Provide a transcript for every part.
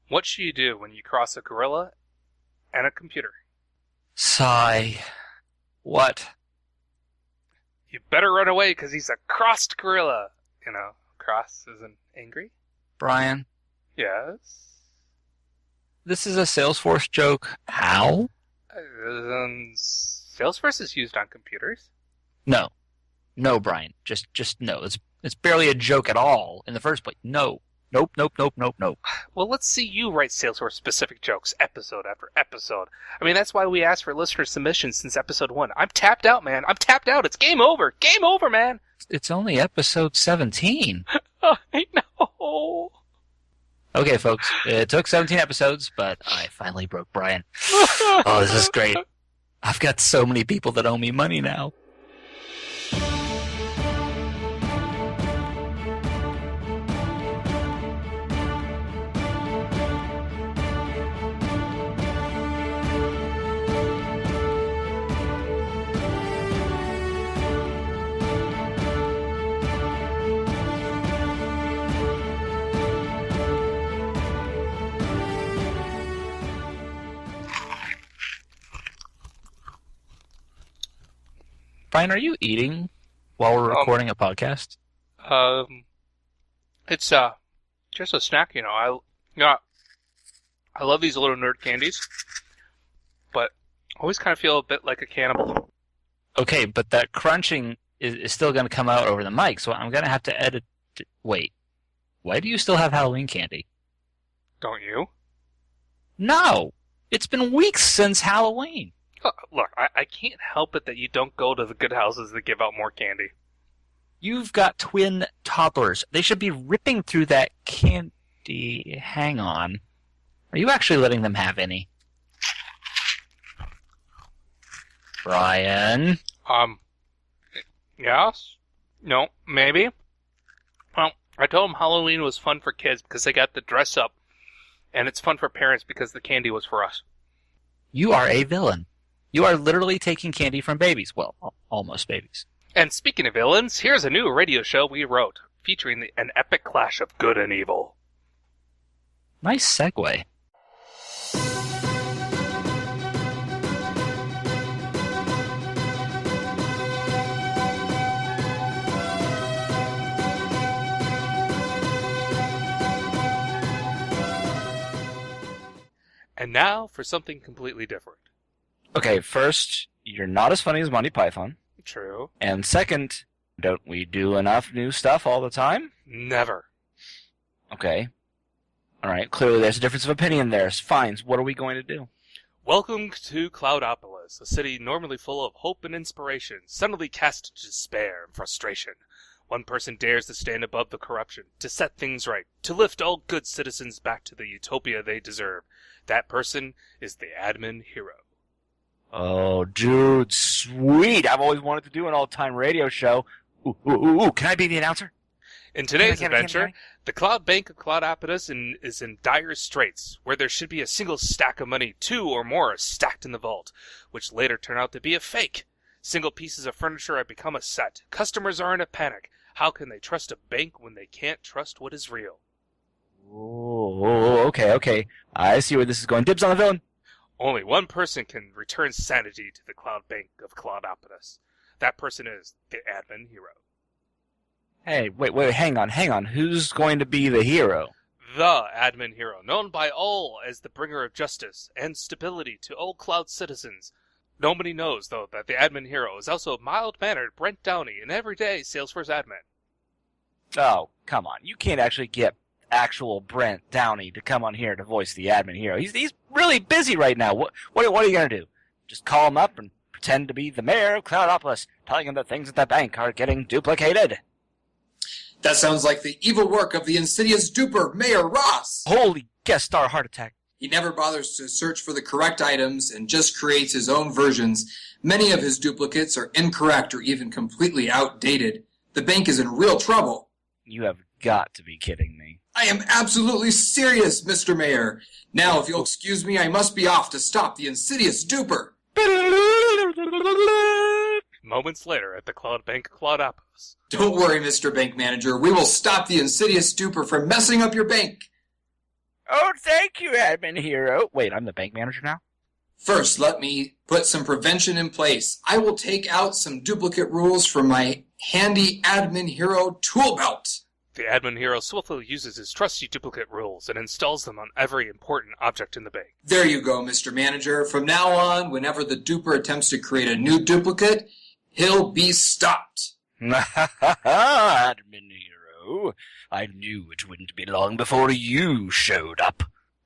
What should you do when you cross a gorilla and a computer? Sigh. What? You better run away because he's a crossed gorilla. You know, cross isn't angry. Brian, Yes. this is a Salesforce joke. How? Salesforce is used on computers. No. No, Brian. Just no. It's barely a joke at all in the first place. No. Nope. Well, let's see you write Salesforce-specific jokes episode after episode. I mean, that's why we asked for listener submissions since episode 1. I'm tapped out, man. I'm tapped out. It's game over. Game over, man. It's only episode 17. I know. Okay, folks. It took 17 episodes, but I finally broke Brian. Oh, this is great. I've got so many people that owe me money now. Brian, are you eating while we're recording a podcast? It's just a snack, you know. I love these little nerd candies, but I always kind of feel a bit like a cannibal. Okay, but that crunching is still going to come out over the mic, so I'm going to have to edit. Wait, why do you still have Halloween candy? Don't you? No, it's been weeks since Halloween. Look, I can't help it that you don't go to the good houses that give out more candy. You've got twin toddlers. They should be ripping through that candy. Hang on. Are you actually letting them have any? Brian? Yes? No? Maybe? Well, I told them Halloween was fun for kids because they got to dress up, and it's fun for parents because the candy was for us. You are a villain. You are literally taking candy from babies. Well, almost babies. And speaking of villains, here's a new radio show we wrote, featuring an epic clash of good and evil. Nice segue. And now for something completely different. Okay, first, you're not as funny as Monty Python. True. And second, don't we do enough new stuff all the time? Never. Okay. Alright, clearly there's a difference of opinion there. Fine, what are we going to do? Welcome to Cloudopolis, a city normally full of hope and inspiration, suddenly cast to despair and frustration. One person dares to stand above the corruption, to set things right, to lift all good citizens back to the utopia they deserve. That person is the admin hero. Oh, dude, sweet. I've always wanted to do an all-time radio show. Ooh, can I be the announcer? In today's adventure, the Cloud Bank of Cloudopolis is in dire straits, where there should be a single stack of money, 2 or more are stacked in the vault, which later turn out to be a fake. Single pieces of furniture have become a set. Customers are in a panic. How can they trust a bank when they can't trust what is real? Oh, okay. I see where this is going. Dibs on the villain. Only one person can return sanity to the Cloud Bank of Cloudopolis. That person is the admin hero. Hey, wait, hang on. Who's going to be the hero? The admin hero, known by all as the bringer of justice and stability to all Cloud citizens. Nobody knows, though, that the admin hero is also mild-mannered Brent Downey, an everyday Salesforce admin. Oh, come on. You can't actually get actual Brent Downey to come on here to voice the admin hero. He's really busy right now. What are you going to do? Just call him up and pretend to be the mayor of Cloudopolis, telling him that things at the bank are getting duplicated? That sounds like the evil work of the insidious duper, Mayor Ross! Holy guest star heart attack. He never bothers to search for the correct items and just creates his own versions. Many of his duplicates are incorrect or even completely outdated. The bank is in real trouble. You have got to be kidding me. I am absolutely serious, Mr. Mayor. Now, if you'll excuse me, I must be off to stop the insidious duper. Moments later at the Cloud Bank of Cloudopolis. Don't worry, Mr. Bank Manager. We will stop the insidious duper from messing up your bank. Oh, thank you, Admin Hero. Wait, I'm the bank manager now? First, let me put some prevention in place. I will take out some duplicate rules from my handy Admin Hero tool belt. The admin hero swiftly uses his trusty duplicate rules and installs them on every important object in the bank. There you go, Mr. Manager. From now on, whenever the duper attempts to create a new duplicate, he'll be stopped. Admin Hero, I knew it wouldn't be long before you showed up.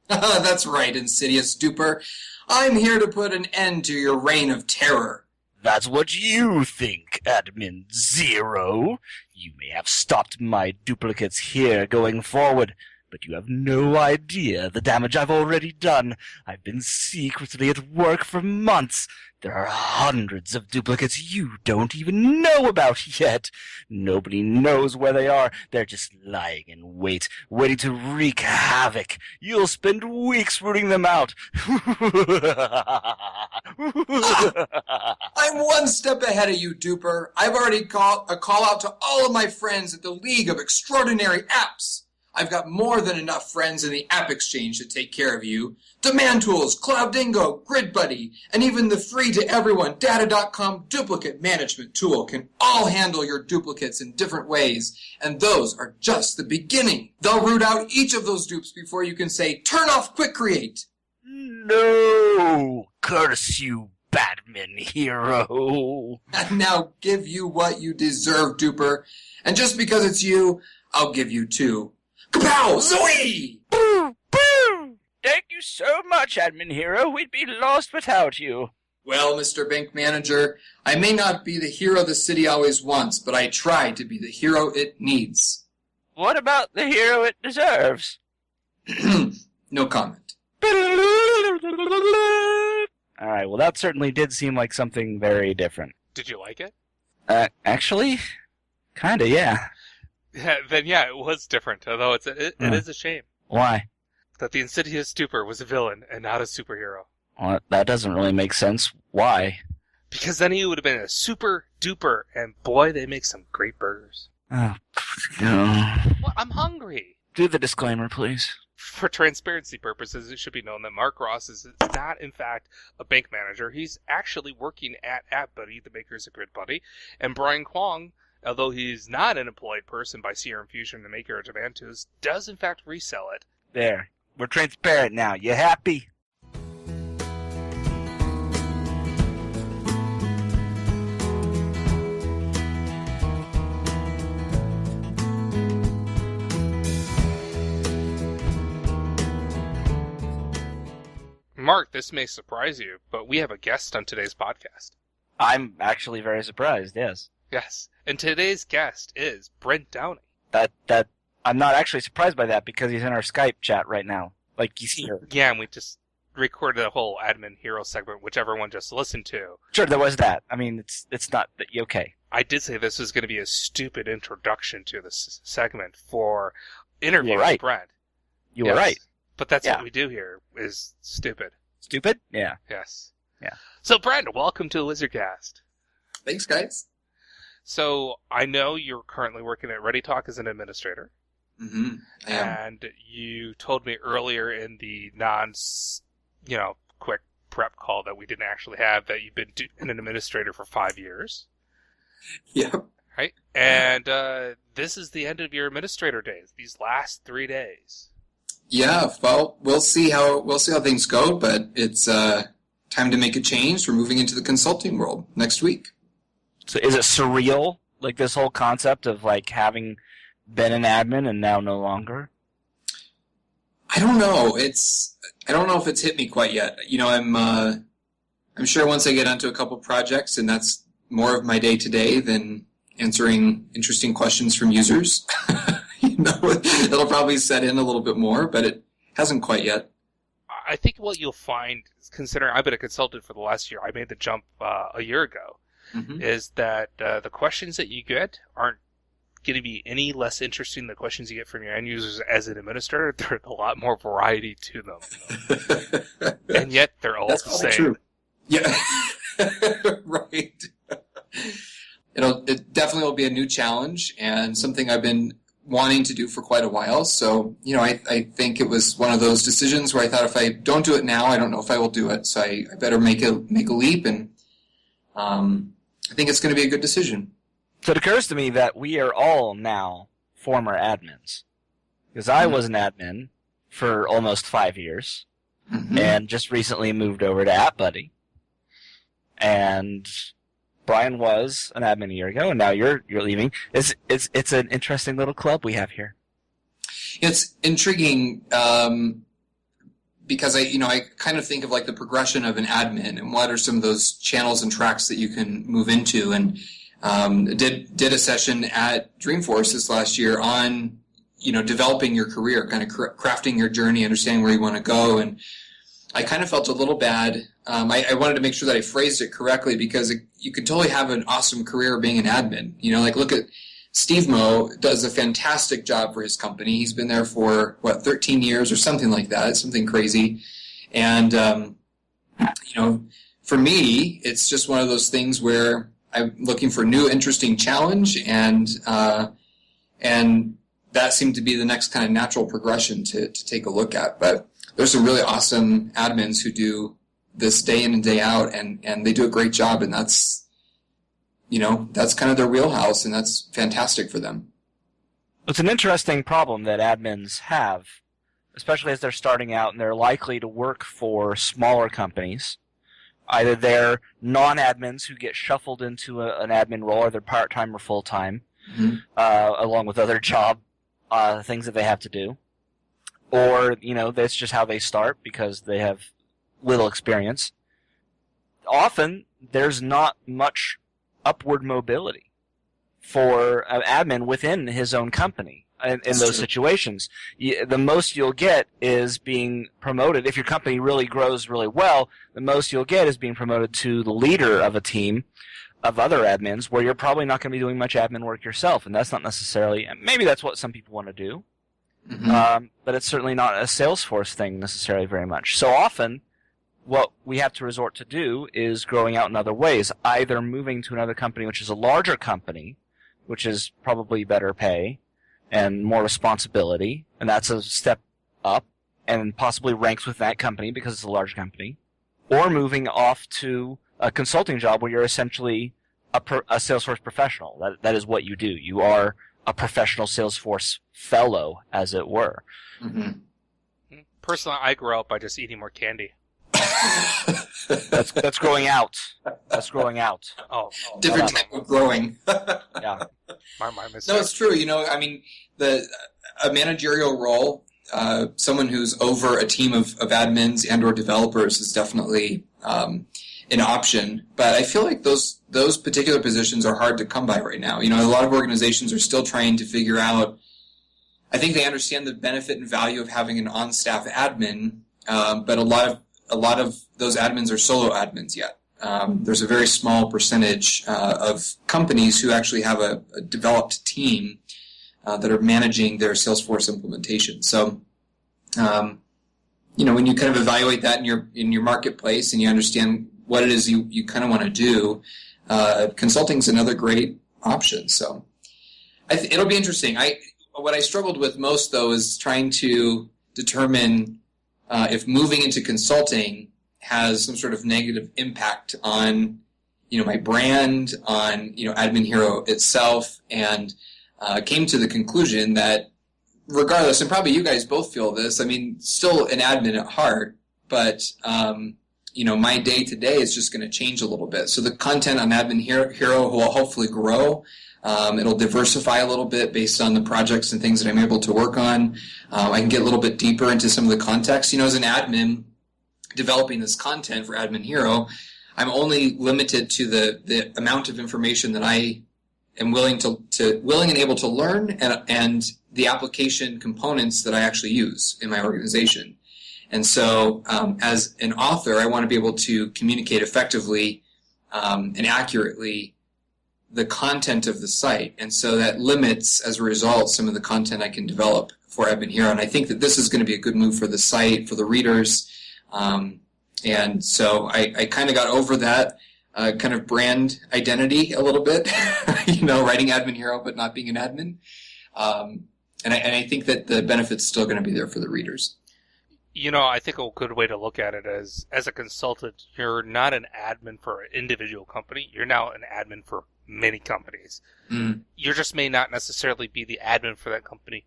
That's right, insidious duper. I'm here to put an end to your reign of terror. That's what you think, Admin Zero. You may have stopped my duplicates here going forward, but you have no idea the damage I've already done. I've been secretly at work for months. There are hundreds of duplicates you don't even know about yet. Nobody knows where they are. They're just lying in wait, waiting to wreak havoc. You'll spend weeks rooting them out. I'm one step ahead of you, duper. I've already called a call out to all of my friends at the League of Extraordinary Apps. I've got more than enough friends in the App Exchange to take care of you. Demand Tools, Cloud Dingo, Grid Buddy, and even the free-to-everyone Data.com duplicate management tool can all handle your duplicates in different ways, and those are just the beginning. They'll root out each of those dupes before you can say, turn off Quick Create. No! Curse you, Batman Hero! And now give you what you deserve, duper. And just because it's you, I'll give you two. Kapow! Zoe! Boo! Boo! Thank you so much, Admin Hero. We'd be lost without you. Well, Mr. Bank Manager, I may not be the hero the city always wants, but I try to be the hero it needs. What about the hero it deserves? No comment. Alright, well that certainly did seem like something very different. Did you like it? Actually? Kinda, yeah. Yeah, it was different, although it is a shame. Why? That the insidious duper was a villain and not a superhero. Well, that doesn't really make sense. Why? Because then he would have been a super duper, and boy, they make some great burgers. Oh, no. Well, I'm hungry. Do the disclaimer, please. For transparency purposes, it should be known that Mark Ross is not, in fact, a bank manager. He's actually working at AppBuddy, the makers of Grid Buddy, and Brian Kwong, although he's not an employed person by Serum Fusion, the maker of Demand Tools, does in fact resell it. There. We're transparent now. You happy? Mark, this may surprise you, but we have a guest on today's podcast. I'm actually very surprised, yes. Yes, and today's guest is Brent Downey. That I'm not actually surprised by that because he's in our Skype chat right now. Like, he's here. Yeah, and we just recorded a whole Admin Hero segment, which everyone just listened to. Sure, there was that. I mean, it's not that okay. I did say this was going to be a stupid introduction to this segment for interviewing right. Brent. You were right. But that's what we do here, is stupid. Stupid? Yeah. Yes. Yeah. So, Brent, welcome to WizardCast. Thanks, guys. So, I know you're currently working at ReadyTalk as an administrator. Mm-hmm. I am. And you told me earlier in the quick prep call that we didn't actually have that you've been an administrator for 5 years. Yep. Right? And this is the end of your administrator days, these last 3 days. Yeah, well, we'll see how things go, but it's time to make a change. We're moving into the consulting world next week. So is it surreal, like this whole concept of like having been an admin and now no longer? I don't know. I don't know if it's hit me quite yet. You know, I'm sure once I get onto a couple projects, and that's more of my day to day than answering interesting questions from users. It'll probably set in a little bit more, but it hasn't quite yet. I think what you'll find, considering I've been a consultant for the last year, I made the jump a year ago, is that the questions that you get aren't going to be any less interesting than the questions you get from your end users as an administrator. There's a lot more variety to them. And yet they're all That's the same. True. Yeah. Right. It definitely will be a new challenge and something I've been wanting to do for quite a while. So, I think it was one of those decisions where I thought if I don't do it now, I don't know if I will do it. So I better make a leap, and I think it's going to be a good decision. So it occurs to me that we are all now former admins. Because I was an admin for almost 5 years, and just recently moved over to AppBuddy. And Brian was an admin a year ago, and now you're leaving. It's an interesting little club we have here. It's intriguing because I kind of think of like the progression of an admin and what are some of those channels and tracks that you can move into, and did a session at Dreamforce this last year on developing your career, kind of crafting your journey, understanding where you want to go, and I kind of felt a little bad. I wanted to make sure that I phrased it correctly because you could totally have an awesome career being an admin. Look at Steve Moe does a fantastic job for his company. He's been there for, 13 years or something like that. It's something crazy. And, for me, it's just one of those things where I'm looking for a new, interesting challenge, and that seemed to be the next kind of natural progression to take a look at. But there's some really awesome admins who do this day in and day out, and they do a great job, and that's kind of their wheelhouse, and that's fantastic for them. It's an interesting problem that admins have, especially as they're starting out and they're likely to work for smaller companies. Either they're non-admins who get shuffled into an admin role, or they're part-time or full-time, along with other job things that they have to do. Or, that's just how they start because they have little experience. Often, there's not much upward mobility for an admin within his own company in those situations. The most you'll get is being promoted. If your company really grows really well, the most you'll get is being promoted to the leader of a team of other admins where you're probably not going to be doing much admin work yourself, and that's not necessarily, maybe that's what some people want to do, but it's certainly not a Salesforce thing necessarily very much. So often, what we have to resort to do is growing out in other ways, either moving to another company which is a larger company, which is probably better pay and more responsibility, and that's a step up and possibly ranks with that company because it's a large company, or moving off to a consulting job where you're essentially a Salesforce professional. That is what you do. You are a professional Salesforce fellow, as it were. Personally, I grow up by just eating more candy. That's growing out. That's growing out. Oh, different type of growing. Yeah. My mistake. No, it's true. A managerial role, someone who's over a team of admins and or developers is definitely an option. But I feel like those particular positions are hard to come by right now. A lot of organizations are still trying to figure out. I think they understand the benefit and value of having an on-staff admin, but a lot of those admins are solo admins yet. There's a very small percentage of companies who actually have a developed team that are managing their Salesforce implementation. So, when you kind of evaluate that in your marketplace and you understand what it is you kind of want to do, consulting is another great option. So, it'll be interesting. What I struggled with most though is trying to determine if moving into consulting has some sort of negative impact on, my brand, on, Admin Hero itself, and came to the conclusion that regardless, and probably you guys both feel this, still an admin at heart, but, my day-to-day is just going to change a little bit. So the content on Admin Hero will hopefully grow. It'll diversify a little bit based on the projects and things that I'm able to work on. I can get a little bit deeper into some of the context. As an admin developing this content for Admin Hero, I'm only limited to the amount of information that I am willing and able to learn and the application components that I actually use in my organization. And so as an author, I want to be able to communicate effectively and accurately the content of the site. And so that limits, as a result, some of the content I can develop for Admin Hero. And I think that this is going to be a good move for the site, for the readers. And so I kind of got over that kind of brand identity a little bit, writing Admin Hero but not being an admin. And I think that the benefit's still going to be there for the readers. I think a good way to look at it is, as a consultant, you're not an admin for an individual company. You're now an admin for many companies. Mm. You just may not necessarily be the admin for that company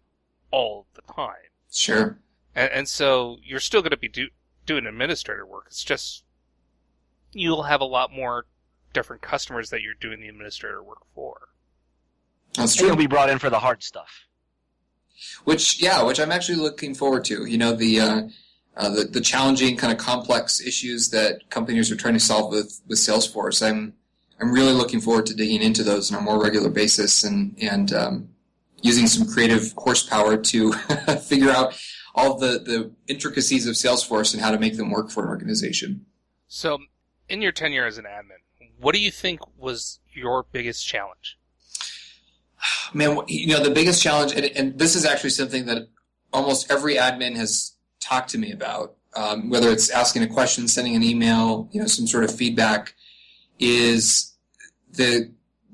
all the time. Sure. And so you're still going to be doing administrator work. It's just you'll have a lot more different customers that you're doing the administrator work for. That's And true. you'll be brought in for the hard stuff. Which I'm actually looking forward to. The challenging kind of complex issues that companies are trying to solve with Salesforce. I'm really looking forward to digging into those on a more regular basis and using some creative horsepower to figure out all the intricacies of Salesforce and how to make them work for an organization. So, in your tenure as an admin, what do you think was your biggest challenge? Man, the biggest challenge, and this is actually something that almost every admin has talked to me about, whether it's asking a question, sending an email, some sort of feedback, is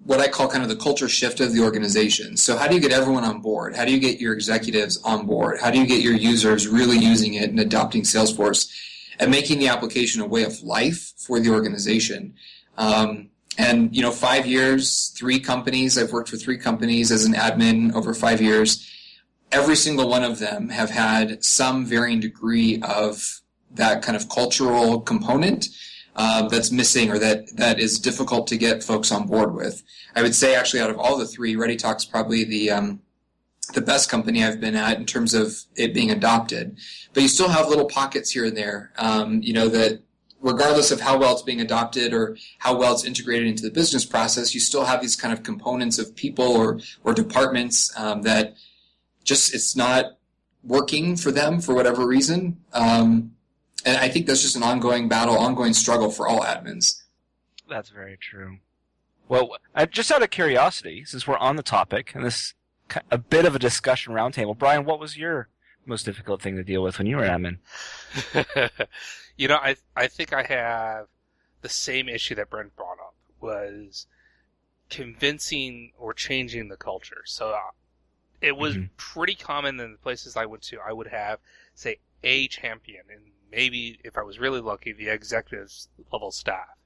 what I call kind of the culture shift of the organization. So how do you get everyone on board? How do you get your executives on board? How do you get your users really using it and adopting Salesforce and making the application a way of life for the organization? And 5 years, 3 companies. I've worked for 3 companies as an admin over 5 years. Every single one of them have had some varying degree of that kind of cultural component that's missing or that is difficult to get folks on board with. I would say actually out of all the 3, ReadyTalk's probably the best company I've been at in terms of it being adopted. But you still have little pockets here and there, that regardless of how well it's being adopted or how well it's integrated into the business process, you still have these kind of components of people or departments that just it's not working for them for whatever reason. And I think that's just an ongoing battle, ongoing struggle for all admins. That's very true. Well, just out of curiosity, since we're on the topic, and this a bit of a discussion roundtable, Brian, what was your most difficult thing to deal with when you were admin? I think I have the same issue that Brent brought up, was convincing or changing the culture. So it was pretty common in the places I went to. I would have, say, a champion, and maybe, if I was really lucky, the executives level staff.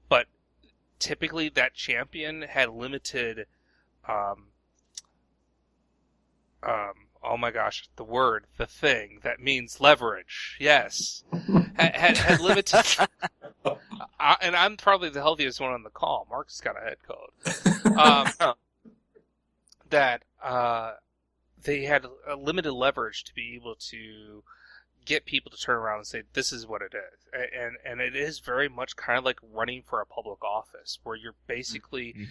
But typically that champion had limited, oh my gosh, the thing that means leverage. Yes. had limited, and I'm probably the healthiest one on the call. Mark's got a head cold. That they had a limited leverage to be able to get people to turn around and say, this is what it is. And it is very much kind of like running for a public office, where you're basically,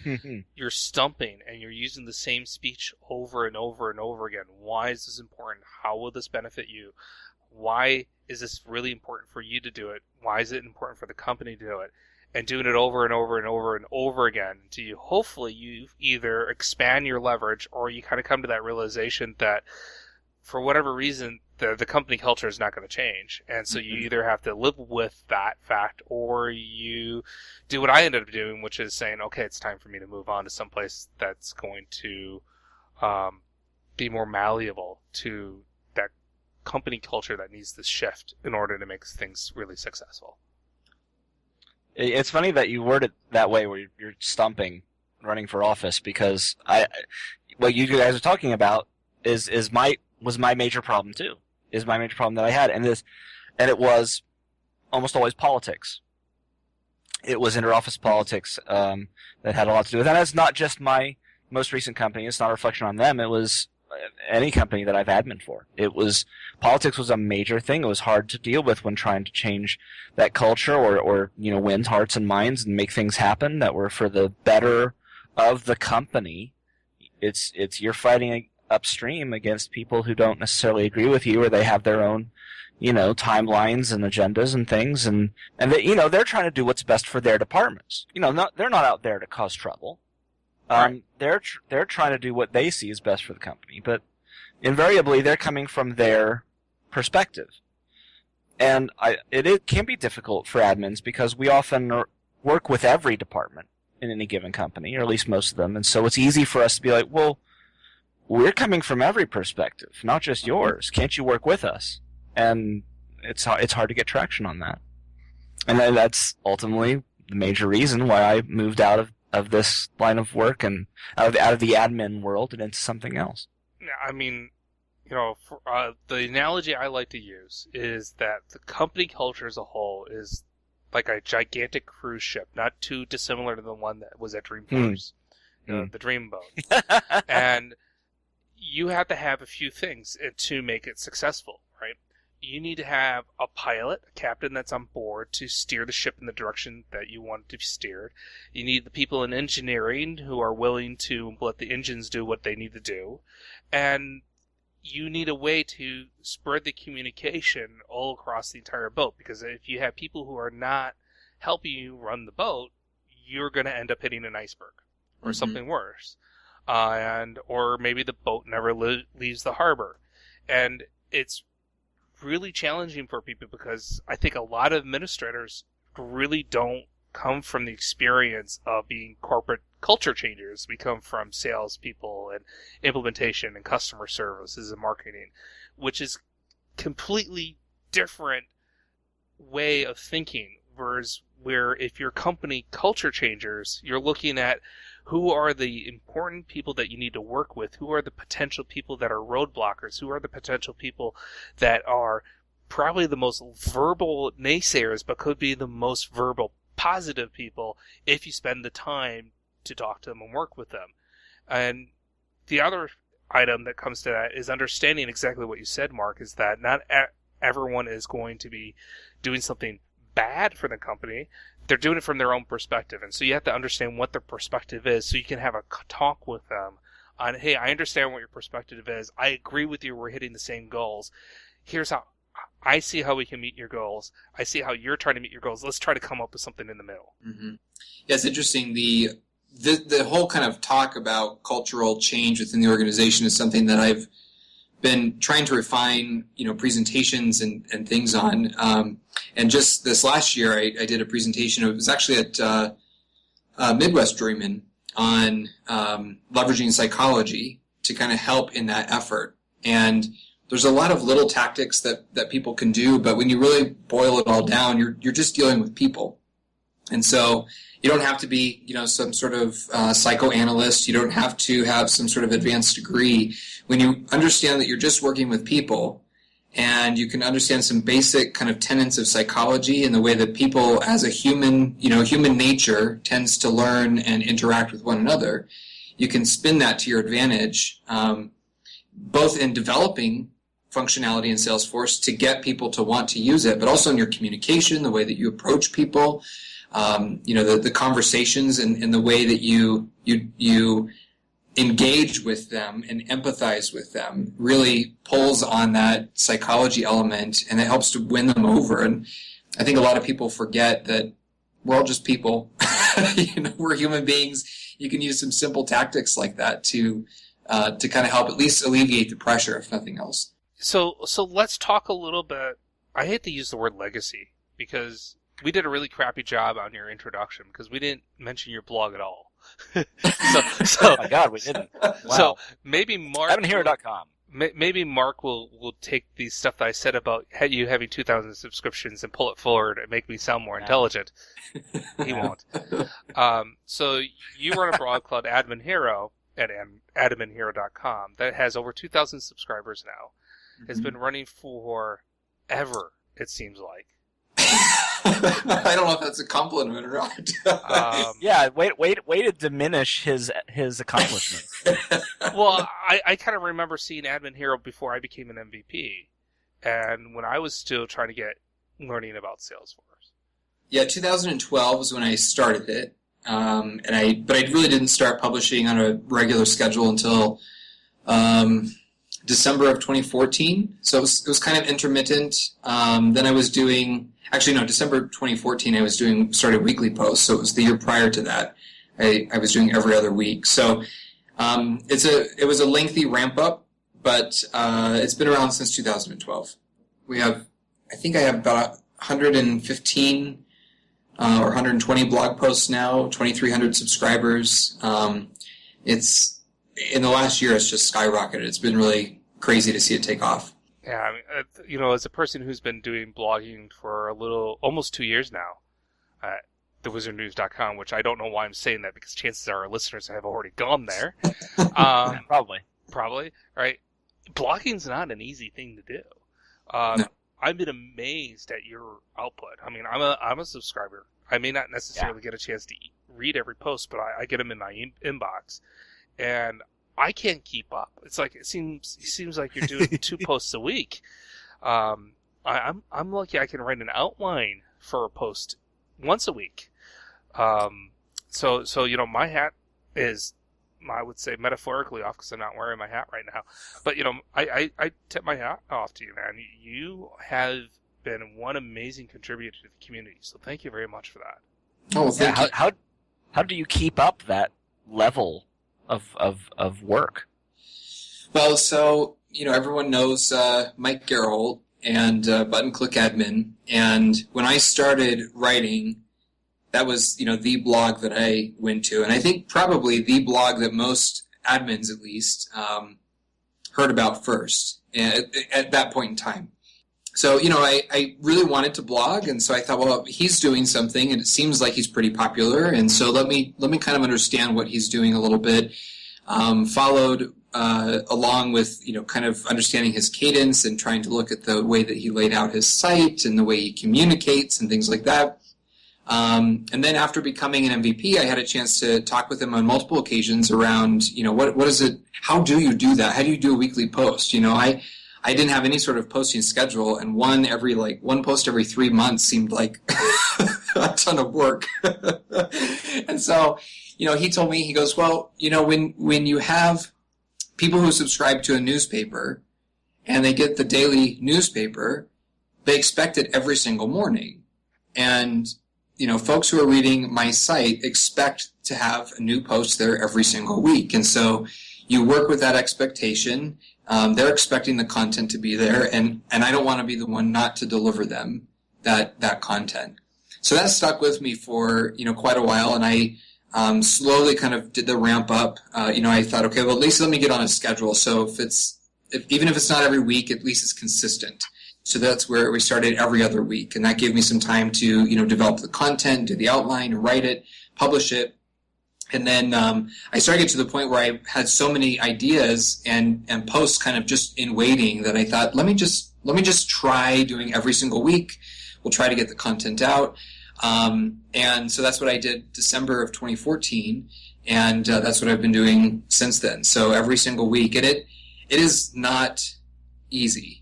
you're stumping and you're using the same speech over and over and over again. Why is this important? How will this benefit you? Why is this really important for you to do it? Why is it important for the company to do it? And doing it over and over and over and over again until you either expand your leverage, or you kind of come to that realization that for whatever reason, the company culture is not going to change. And so you either have to live with that fact, or you do what I ended up doing, which is saying, okay, it's time for me to move on to someplace that's going to be more malleable to that company culture that needs this shift in order to make things really successful. It's funny that you word it that way, where you're stumping, running for office, because what you guys are talking about was my major problem too. Is my major problem that I had, and it was almost always politics. It was interoffice politics that had a lot to do with it. And that's not just my most recent company. It's not a reflection on them. It was any company that I've admin for. Politics was a major thing. It was hard to deal with when trying to change that culture or win hearts and minds and make things happen that were for the better of the company. You're fighting upstream against people who don't necessarily agree with you, or they have their own, timelines and agendas and things, and they, they're trying to do what's best for their departments. They're not out there to cause trouble. Right. They're trying to do what they see is best for the company, but invariably they're coming from their perspective. And it can be difficult for admins because we often work with every department in any given company, or at least most of them, and so it's easy for us to be like, well, we're coming from every perspective, not just yours. Can't you work with us? And it's hard to get traction on that. And that's ultimately the major reason why I moved out of this line of work and out of the admin world and into something else. I mean, the analogy I like to use is that the company culture as a whole is like a gigantic cruise ship, not too dissimilar to the one that was at Dreamforce, the Dreamboat. And you have to have a few things to make it successful, right? You need to have a pilot, a captain that's on board to steer the ship in the direction that you want it to be steered. You need the people in engineering who are willing to let the engines do what they need to do. And you need a way to spread the communication all across the entire boat, because if you have people who are not helping you run the boat, you're going to end up hitting an iceberg or something worse. Or maybe the boat never leaves the harbor. And it's really challenging for people because I think a lot of administrators really don't come from the experience of being corporate culture changers. We come from salespeople and implementation and customer services and marketing, which is completely different way of thinking. Whereas where if you're company culture changers, you're looking at who are the important people that you need to work with, who are the potential people that are roadblockers, who are the potential people that are probably the most verbal naysayers but could be the most verbal positive people if you spend the time to talk to them and work with them. And the other item that comes to that is understanding exactly what you said, Mark, is that not everyone is going to be doing something bad for the company. They're doing it from their own perspective. And so you have to understand what their perspective is so you can have a talk with them on, hey, I understand what your perspective is. I agree with you. We're hitting the same goals. Here's how I see how we can meet your goals. I see how you're trying to meet your goals. Let's try to come up with something in the middle. Mm-hmm. Yeah, it's interesting. The whole kind of talk about cultural change within the organization is something that I've been trying to refine, presentations and things on. And just this last year, I did a presentation. It was actually at Midwest Journeyman on leveraging psychology to kind of help in that effort. And there's a lot of little tactics that people can do, but when you really boil it all down, you're just dealing with people. And so you don't have to be, some sort of psychoanalyst. You don't have to have some sort of advanced degree. When you understand that you're just working with people and you can understand some basic kind of tenets of psychology and the way that people as a human, human nature tends to learn and interact with one another, you can spin that to your advantage, both in developing functionality in Salesforce to get people to want to use it, but also in your communication, the way that you approach people, the conversations and the way that you engage with them and empathize with them really pulls on that psychology element, and it helps to win them over. And I think a lot of people forget that we're all just people. We're human beings. You can use some simple tactics like that to kind of help at least alleviate the pressure, if nothing else. So let's talk a little bit. I hate to use the word legacy because we did a really crappy job on your introduction because we didn't mention your blog at all. Oh my God, we didn't. Wow. So maybe Mark. AdminHero.com. Maybe Mark will take the stuff that I said about you having 2,000 subscriptions and pull it forward and make me sound more intelligent. He won't. So you run a blog called Admin Hero at adminhero.com that has over 2,000 subscribers now. Has been running for ever, it seems like. I don't know if that's a compliment or not. Yeah, way to diminish his accomplishments. Well, I kind of remember seeing Admin Hero before I became an MVP, and when I was still trying to get learning about Salesforce. Yeah, 2012 was when I started it, but I really didn't start publishing on a regular schedule until December of 2014. So it was kind of intermittent. Then I was doing. Actually, no, December 2014, I was started weekly posts, so it was the year prior to that. I was doing every other week. So it was a lengthy ramp up, but it's been around since 2012. I think I have about 115 or 120 blog posts now, 2,300 subscribers. It's in the last year, it's just skyrocketed. It's been really crazy to see it take off. Yeah, I mean, as a person who's been doing blogging for almost 2 years now, at thewizardnews.com, which I don't know why I'm saying that, because chances are our listeners have already gone there. Probably, right? Blogging's not an easy thing to do. No. I've been amazed at your output. I mean, I'm a subscriber. I may not necessarily get a chance to read every post, but I get them in my inbox, and I can't keep up. It's like it seems like you're doing 2 posts a week. I'm lucky I can write an outline for a post once a week. So my hat is, I would say, metaphorically off because I'm not wearing my hat right now. But I tip my hat off to you, man. You have been one amazing contributor to the community. So thank you very much for that. Oh, thank you. How do you keep up that level of work? Well, so, everyone knows Mike Gerholt and Button Click Admin. And when I started writing, that was, the blog that I went to. And I think probably the blog that most admins, at least, heard about first at that point in time. So, I really wanted to blog, and so I thought, well, he's doing something, and it seems like he's pretty popular, and so let me kind of understand what he's doing a little bit. Followed along with, kind of understanding his cadence and trying to look at the way that he laid out his site and the way he communicates and things like that. And then after becoming an MVP, I had a chance to talk with him on multiple occasions around, what is it, how do you do that? How do you do a weekly post? I didn't have any sort of posting schedule, and one post every 3 months seemed like a ton of work. And so, he told me, he goes, well, when you have people who subscribe to a newspaper and they get the daily newspaper, they expect it every single morning. And, folks who are reading my site expect to have a new post there every single week. And so you work with that expectation. They're expecting the content to be there, and I don't want to be the one not to deliver them that content. So that stuck with me for, quite a while, and I slowly kind of did the ramp up. I thought, okay, well, at least let me get on a schedule. So even if it's not every week, at least it's consistent. So that's where we started every other week, and that gave me some time to, develop the content, do the outline, write it, publish it. And then I started to get to the point where I had so many ideas and posts kind of just in waiting that I thought, let me just try doing every single week. We'll try to get the content out. And so that's what I did December of 2014, and that's what I've been doing since then. So every single week, and it is not easy.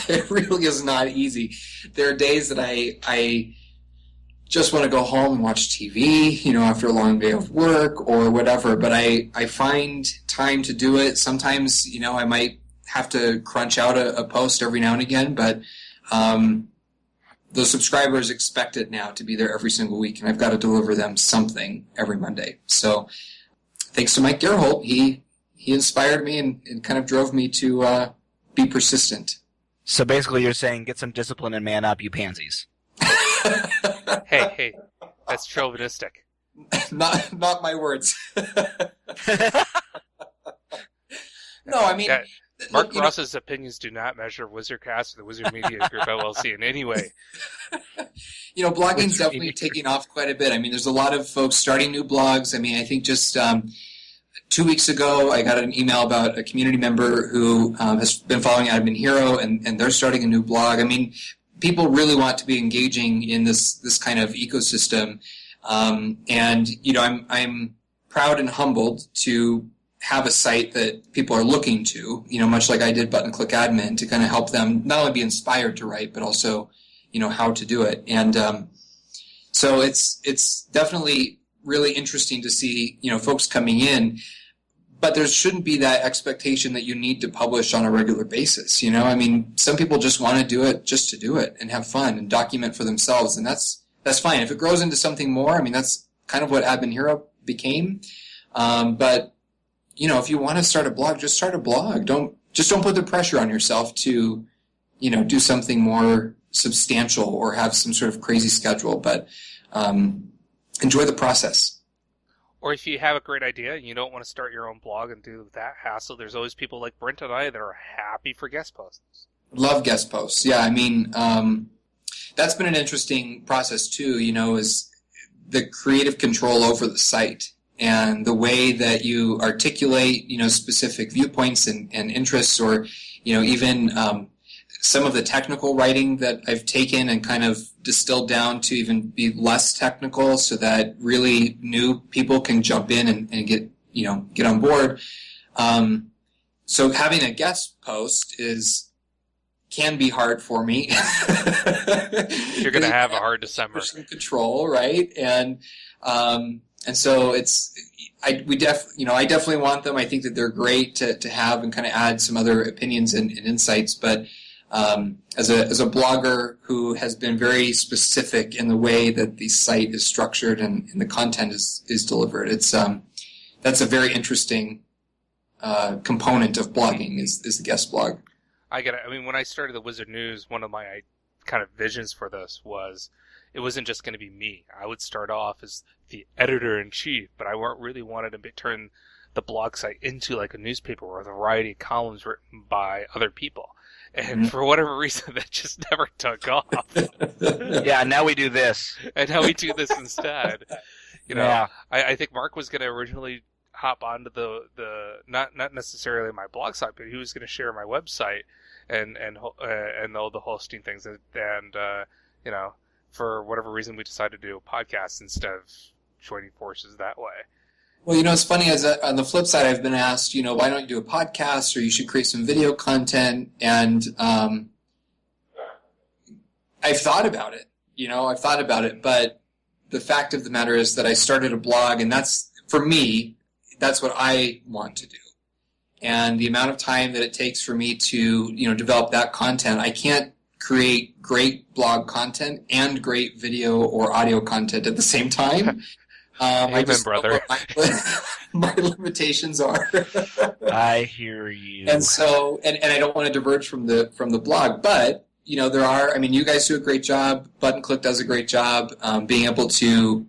It really is not easy. There are days that I just want to go home and watch TV, after a long day of work or whatever, but I find time to do it. Sometimes, I might have to crunch out a post every now and again, but the subscribers expect it now to be there every single week, and I've got to deliver them something every Monday. So thanks to Mike Gerholt, he inspired me and kind of drove me to be persistent. So basically you're saying get some discipline and man up, you pansies. Hey, that's chauvinistic. Not my words. No, I mean... Mark Ross's opinions do not measure WizardCast or the Wizard Media Group LLC in any way. Blogging's definitely taking off quite a bit. I mean, there's a lot of folks starting new blogs. I mean, I think just 2 weeks ago, I got an email about a community member who has been following Admin Hero, and they're starting a new blog. I mean, people really want to be engaging in this kind of ecosystem. And, I'm proud and humbled to have a site that people are looking to, much like I did Button Click Admin, to kind of help them not only be inspired to write, but also, how to do it. And so it's definitely really interesting to see, folks coming in, but there shouldn't be that expectation that you need to publish on a regular basis. I mean, some people just want to do it just to do it and have fun and document for themselves, and that's fine. If it grows into something more, I mean, that's kind of what Admin Hero became. But if you want to start a blog, just start a blog. Don't put the pressure on yourself to, do something more substantial or have some sort of crazy schedule, but enjoy the process. Or if you have a great idea and you don't want to start your own blog and do that hassle, there's always people like Brent and I that are happy for guest posts. Love guest posts. Yeah, I mean, that's been an interesting process too, is the creative control over the site and the way that you articulate, specific viewpoints and interests, or, even some of the technical writing that I've taken and kind of distilled down to even be less technical so that really new people can jump in and get on board. So having a guest post can be hard for me. You're going to have a hard December. Control, right? And so I definitely want them. I think that they're great to have and kind of add some other opinions and insights. But as a blogger who has been very specific in the way that the site is structured and the content is delivered, that's a very interesting component of blogging is the guest blog. I get it. I mean, when I started the Wizard News, one of my kind of visions for this was it wasn't just going to be me. I would start off as the editor-in-chief, but I really wanted to turn the blog site into like a newspaper with a variety of columns written by other people. And for whatever reason, that just never took off. Yeah, now we do this. And now we do this instead. Yeah. I think Mark was going to originally hop onto the not necessarily my blog site, but he was going to share my website and all the hosting things, and for whatever reason we decided to do a podcast instead of joining forces that way. Well, it's funny, on the flip side, I've been asked, why don't you do a podcast, or you should create some video content, and I've thought about it, but the fact of the matter is that I started a blog, and for me, that's what I want to do. And the amount of time that it takes for me to, develop that content, I can't create great blog content and great video or audio content at the same time. Amen, brother. My limitations are. I hear you. And so, and I don't want to diverge from the blog, but there are. I mean, you guys do a great job. Button Click does a great job being able to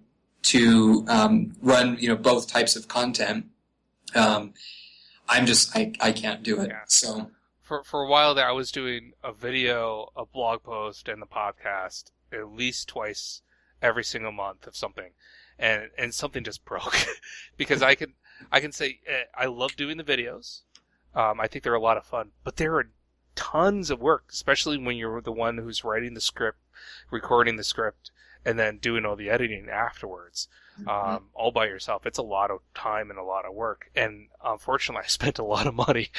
run both types of content. I can't do it. Yeah. So for a while there, I was doing a video, a blog post, and the podcast at least twice every single month of something. And something just broke because I can say I love doing the videos. I think they're a lot of fun, but there are tons of work, especially when you're the one who's writing the script, recording the script, and then doing all the editing afterwards, all by yourself. It's a lot of time and a lot of work. And unfortunately, I spent a lot of money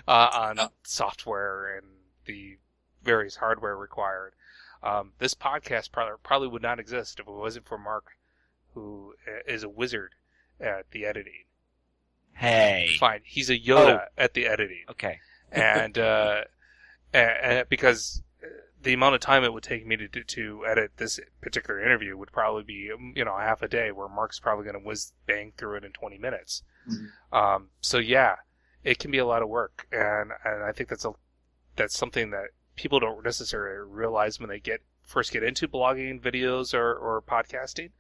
on software and the various hardware required. This podcast probably would not exist if it wasn't for Mark, who is a wizard at the editing. Hey. Fine. He's a Yoda at the editing. Okay. And because the amount of time it would take me to edit this particular interview would probably be, a half a day, where Mark's probably going to whiz bang through it in 20 minutes. Mm-hmm. So yeah, it can be a lot of work. And I think that's something that people don't necessarily realize when they first get into blogging, videos, or podcasting.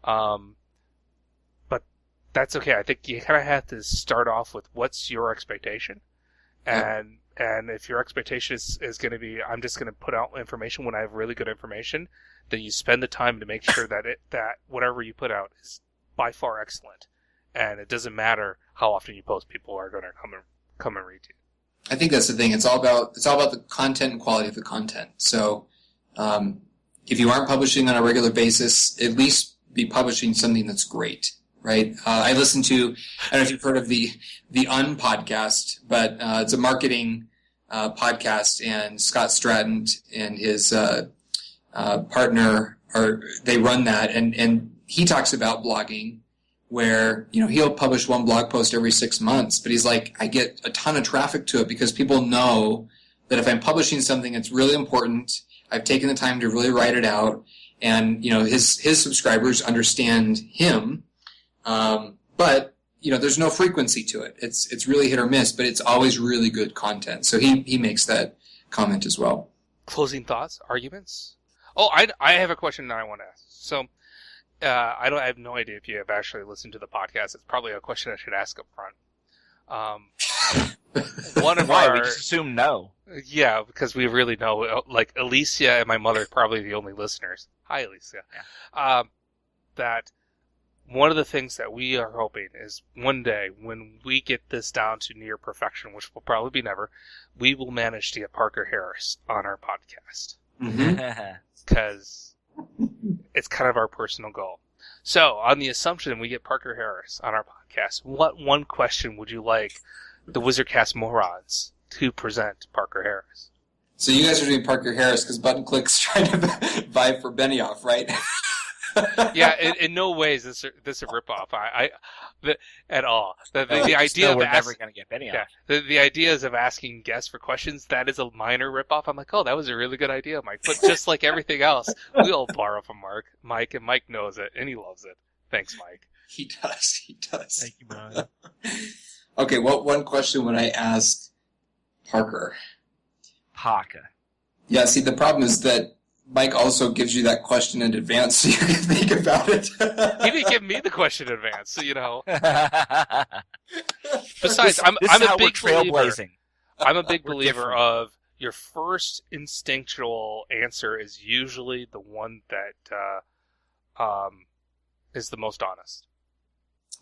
But that's okay. I think you kind of have to start off with what's your expectation, and if your expectation is going to be, I'm just going to put out information when I have really good information, then you spend the time to make sure that whatever you put out is by far excellent, and it doesn't matter how often you post. People are going to come and read you. I think that's the thing. It's all about the content and quality of the content. So, if you aren't publishing on a regular basis, at least be publishing something that's great, right? I listen to, I don't know if you've heard of the podcast, but it's a marketing podcast, and Scott Stratton and his partner they run that, and he talks about blogging, where he'll publish one blog post every 6 months, but he's like, I get a ton of traffic to it because people know that if I'm publishing something that's really important, I've taken the time to really write it out. And, his subscribers understand him, but, there's no frequency to it. It's really hit or miss, but it's always really good content. So he makes that comment as well. Closing thoughts, arguments? Oh, I have a question that I want to ask. So, I have no idea if you have actually listened to the podcast. It's probably a question I should ask up front. One of Why? our, We just assume no. yeah, because we really know, like, Alicia and my mother are probably the only listeners. Hi, Alicia. Yeah. That one of the things that we are hoping is one day when we get this down to near perfection, which will probably be never, we will manage to get Parker Harris on our podcast. Because it's kind of our personal goal. So, on the assumption we get Parker Harris on our podcast, what one question would you like the WizardCast morons to present Parker Harris? So you guys are doing Parker Harris because Button Click's trying to vie for Benioff, right? Yeah, in no way is this a ripoff. At all. The idea of we're never going to get Benioff. Yeah, the ideas of asking guests for questions, that is a minor ripoff. I'm like, oh, that was a really good idea, Mike. But just like everything else, we all borrow from Mike, and Mike knows it, and he loves it. Thanks, Mike. He does. Thank you, Brian. Okay, what one question would I ask Parker? Parker. Yeah, see, the problem is that Mike also gives you that question in advance so you can think about it. He didn't give me the question in advance, so, you know. Besides, I'm is a how big we're trailblazing. I'm a big We're believer different. of your first instinctual answer is usually the one that is the most honest.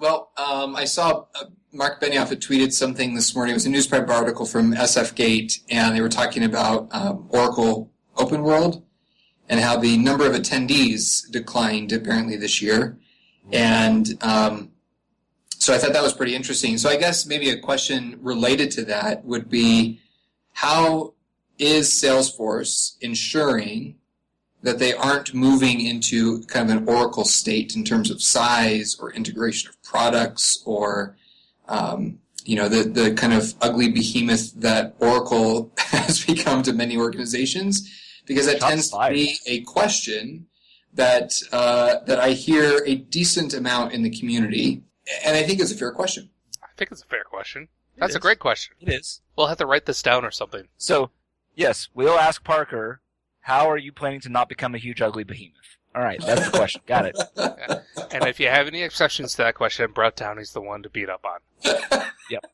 Well, I saw Mark Benioff had tweeted something this morning. It was a newspaper article from SF Gate, and they were talking about Oracle Open World and how the number of attendees declined apparently this year. And so I thought that was pretty interesting. So I guess maybe a question related to that would be, how is Salesforce ensuring that they aren't moving into kind of an Oracle state in terms of size or integration of products or, the kind of ugly behemoth that Oracle has become to many organizations? Because that tends to be a question that I hear a decent amount in the community, and I think it's a fair question. I think it's a fair question. That's a great question. It is. We'll have to write this down or something. So, yes, we'll ask Parker, how are you planning to not become a huge, ugly behemoth? All right, that's the question. Got it. Yeah. And if you have any exceptions to that question, Brent Downey's the one to beat up on. Yep.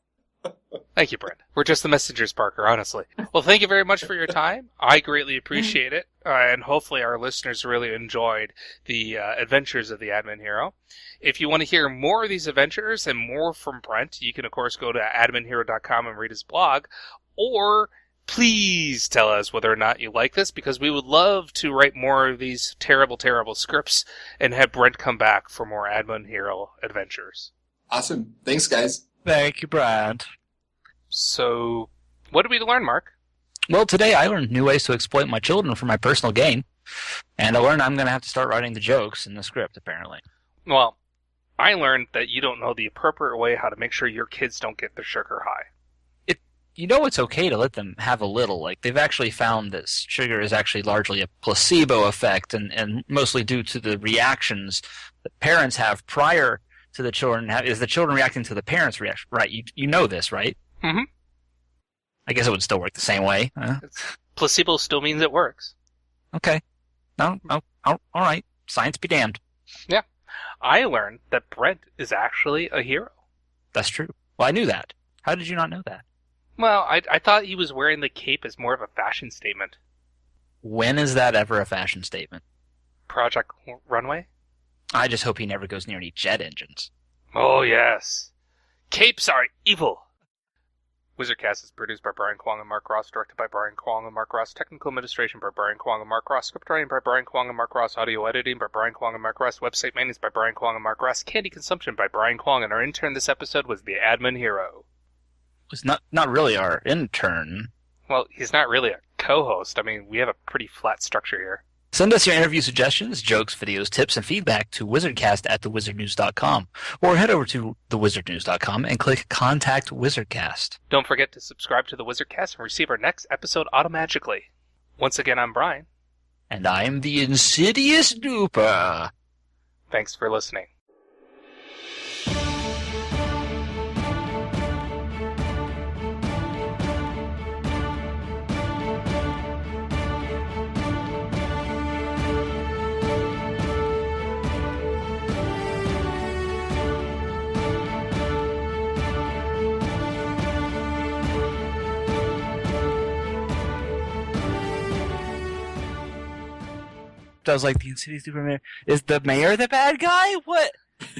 Thank you, Brent. We're just the messengers, Parker, honestly. Well, thank you very much for your time. I greatly appreciate it, and hopefully our listeners really enjoyed the adventures of the Admin Hero. If you want to hear more of these adventures and more from Brent, you can, of course, go to adminhero.com and read his blog, or please tell us whether or not you like this, because we would love to write more of these terrible, terrible scripts and have Brent come back for more Admin Hero adventures. Awesome. Thanks, guys. Thank you, Brent. So, what did we learn, Mark? Well, today I learned new ways to exploit my children for my personal gain, and I learned I'm going to have to start writing the jokes in the script, apparently. Well, I learned that you don't know the appropriate way how to make sure your kids don't get their sugar high. It's okay to let them have a little. Like, they've actually found that sugar is actually largely a placebo effect, and mostly due to the reactions that parents have prior to the children. Is the children reacting to the parents' reaction? Right, you know this, right? Mm-hmm. I guess it would still work the same way. Placebo still means it works. Okay. No, all right. Science be damned. Yeah. I learned that Brent is actually a hero. That's true. Well, I knew that. How did you not know that? Well, I thought he was wearing the cape as more of a fashion statement. When is that ever a fashion statement? Project Runway? I just hope he never goes near any jet engines. Oh, yes. Capes are evil. WizardCast is produced by Brian Kwong and Mark Ross, directed by Brian Kwong and Mark Ross, technical administration by Brian Kwong and Mark Ross, script writing by Brian Kwong and Mark Ross, audio editing by Brian Kwong and Mark Ross, website maintenance by Brian Kwong and Mark Ross, candy consumption by Brian Kwong, and our intern this episode was the Admin Hero. It's not really our intern. Well, he's not really a co-host. I mean, we have a pretty flat structure here. Send us your interview suggestions, jokes, videos, tips, and feedback to wizardcast@thewizardnews.com, or head over to thewizardnews.com and click Contact WizardCast. Don't forget to subscribe to the WizardCast and receive our next episode automatically. Once again, I'm Brian. And I'm the insidious duper. Thanks for listening. does like the Insidious Superman. Is the mayor the bad guy? What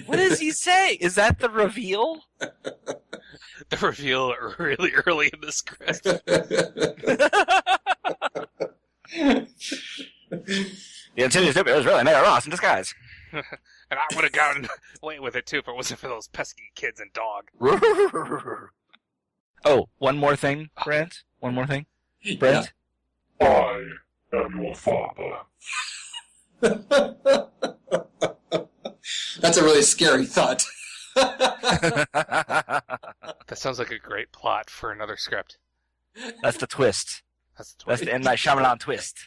does he say? Is that the reveal? The reveal really early in the script. The Insidious Superman was really Mayor Ross in disguise. And I would have gotten away with it too if it wasn't for those pesky kids and dog. Oh, one more thing, Brent. One more thing, Brent. Yeah. I am your father. That's a really scary thought. That sounds like a great plot for another script. That's the twist. That's the That's twist. the M. Night Shyamalan twist.